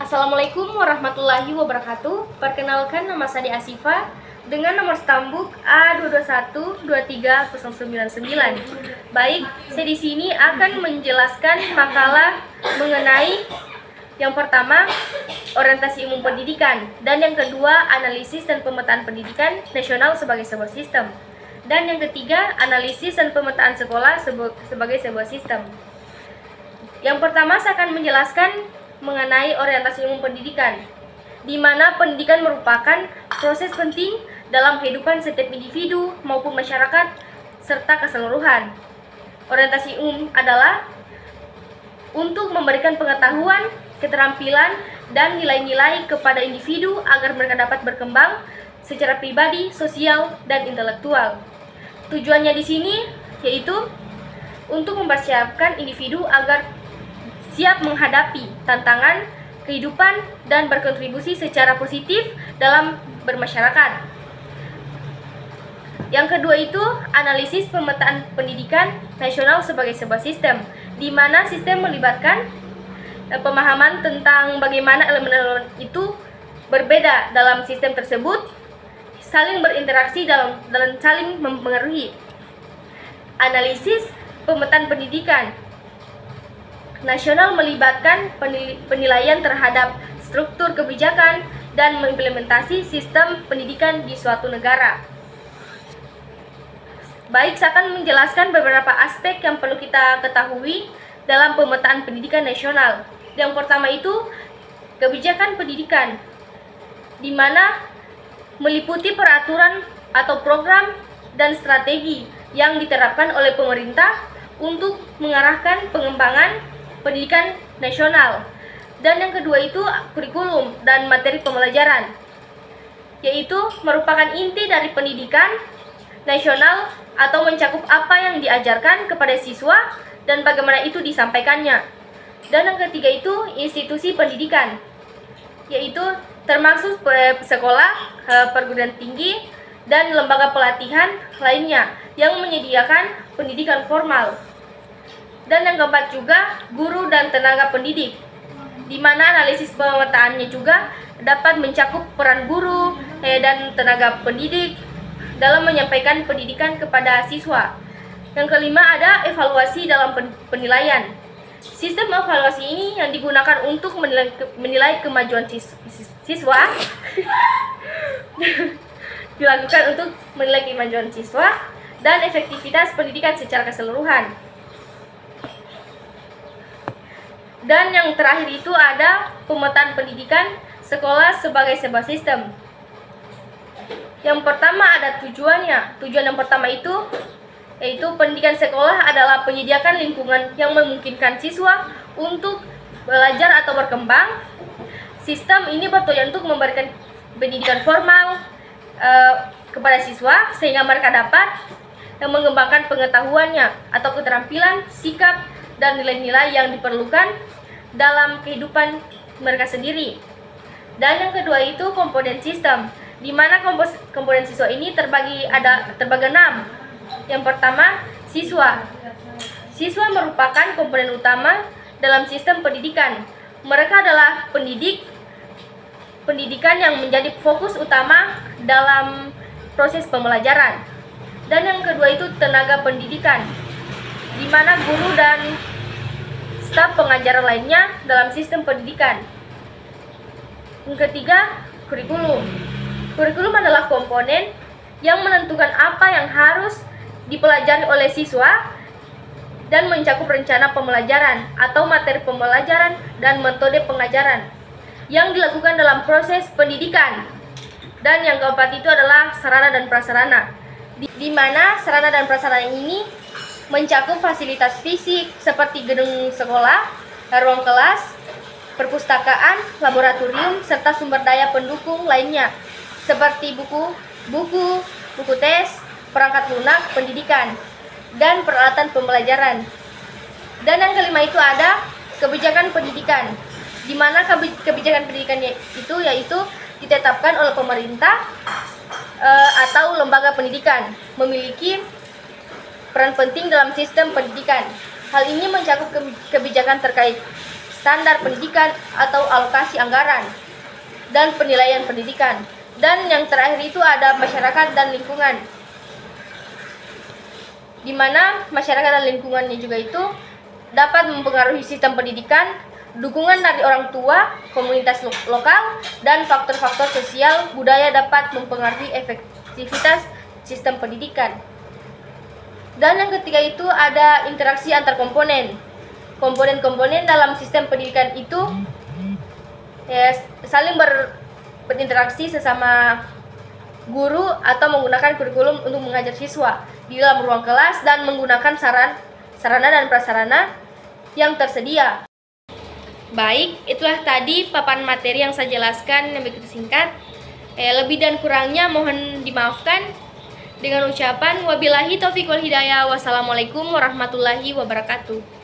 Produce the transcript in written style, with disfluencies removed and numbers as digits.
Assalamualaikum warahmatullahi wabarakatuh. Perkenalkan, nama saya Asifa dengan nomor stambuk A2212399. Baik, saya di sini akan menjelaskan makalah mengenai yang pertama, orientasi umum pendidikan, dan yang kedua, analisis dan pemetaan pendidikan nasional sebagai sebuah sistem. Dan yang ketiga, analisis dan pemetaan sekolah sebagai sebuah sistem. Yang pertama, saya akan menjelaskan mengenai orientasi umum pendidikan, di mana pendidikan merupakan proses penting dalam kehidupan setiap individu maupun masyarakat serta keseluruhan. Orientasi umum adalah untuk memberikan pengetahuan, keterampilan, dan nilai-nilai kepada individu agar mereka dapat berkembang secara pribadi, sosial, dan intelektual. Tujuannya di sini yaitu untuk mempersiapkan individu agar siap menghadapi tantangan kehidupan dan berkontribusi secara positif dalam bermasyarakat. Yang kedua itu analisis pemetaan pendidikan nasional sebagai sebuah sistem, di mana sistem melibatkan pemahaman tentang bagaimana elemen-elemen itu berbeda dalam sistem tersebut, saling berinteraksi dalam saling mempengaruhi. Analisis pemetaan pendidikan nasional melibatkan penilaian terhadap struktur kebijakan dan mengimplementasi sistem pendidikan di suatu negara. Baik, saya akan menjelaskan beberapa aspek yang perlu kita ketahui dalam pemetaan pendidikan nasional. Yang pertama itu kebijakan pendidikan, di mana meliputi peraturan atau program dan strategi yang diterapkan oleh pemerintah untuk mengarahkan pengembangan pendidikan nasional. Dan yang kedua itu kurikulum dan materi pembelajaran, yaitu merupakan inti dari pendidikan nasional atau mencakup apa yang diajarkan kepada siswa dan bagaimana itu disampaikannya. Dan yang ketiga itu institusi pendidikan, yaitu termasuk sekolah, perguruan tinggi, dan lembaga pelatihan lainnya yang menyediakan pendidikan formal. Dan yang keempat juga guru dan tenaga pendidik, di mana analisis pemetaannya juga dapat mencakup peran guru dan tenaga pendidik dalam menyampaikan pendidikan kepada siswa. Yang kelima ada evaluasi dalam penilaian. Sistem evaluasi ini yang digunakan untuk menilai kemajuan siswa dilakukan untuk menilai kemajuan siswa dan efektivitas pendidikan secara keseluruhan. Dan yang terakhir itu ada pemetaan pendidikan sekolah sebagai sebuah sistem. Yang pertama ada tujuannya. Tujuan yang pertama itu yaitu pendidikan sekolah adalah penyediakan lingkungan yang memungkinkan siswa untuk belajar atau berkembang. Sistem ini bertujuan untuk memberikan pendidikan formal kepada siswa sehingga mereka dapat mengembangkan pengetahuannya atau keterampilan, sikap, dan nilai-nilai yang diperlukan dalam kehidupan mereka sendiri. Dan yang kedua itu komponen sistem, di mana komponen siswa ini terbagi 6. Yang pertama, siswa. Siswa merupakan komponen utama dalam sistem pendidikan. Mereka adalah pendidikan yang menjadi fokus utama dalam proses pembelajaran. Dan yang kedua itu tenaga pendidikan, di mana guru dan staf pengajar lainnya dalam sistem pendidikan. Yang ketiga, kurikulum. Kurikulum adalah komponen yang menentukan apa yang harus dipelajari oleh siswa dan mencakup rencana pembelajaran atau materi pembelajaran dan metode pengajaran yang dilakukan dalam proses pendidikan. Dan yang keempat itu adalah sarana dan prasarana, di mana sarana dan prasarana ini mencakup fasilitas fisik seperti gedung sekolah, ruang kelas, perpustakaan, laboratorium, serta sumber daya pendukung lainnya seperti buku tes, perangkat lunak pendidikan, dan peralatan pembelajaran. Dan yang kelima itu ada kebijakan pendidikan, di mana kebijakan pendidikannya itu yaitu ditetapkan oleh pemerintah atau lembaga pendidikan, memiliki peran penting dalam sistem pendidikan. Hal ini mencakup kebijakan terkait standar pendidikan atau alokasi anggaran, dan penilaian pendidikan. Dan yang terakhir itu ada masyarakat dan lingkungan, di mana masyarakat dan lingkungannya juga itu dapat mempengaruhi sistem pendidikan, dukungan dari orang tua, komunitas lokal, dan faktor-faktor sosial budaya dapat mempengaruhi efektivitas sistem pendidikan. Dan yang ketiga itu ada interaksi antar komponen. Komponen-komponen dalam sistem pendidikan itu saling berinteraksi sesama guru atau menggunakan kurikulum untuk mengajar siswa di dalam ruang kelas dan menggunakan sarana dan prasarana yang tersedia. Baik, itulah tadi paparan materi yang saya jelaskan yang begitu singkat. Lebih dan kurangnya mohon dimaafkan. Dengan ucapan wabillahi taufiq wal hidayah. Wassalamualaikum warahmatullahi wabarakatuh.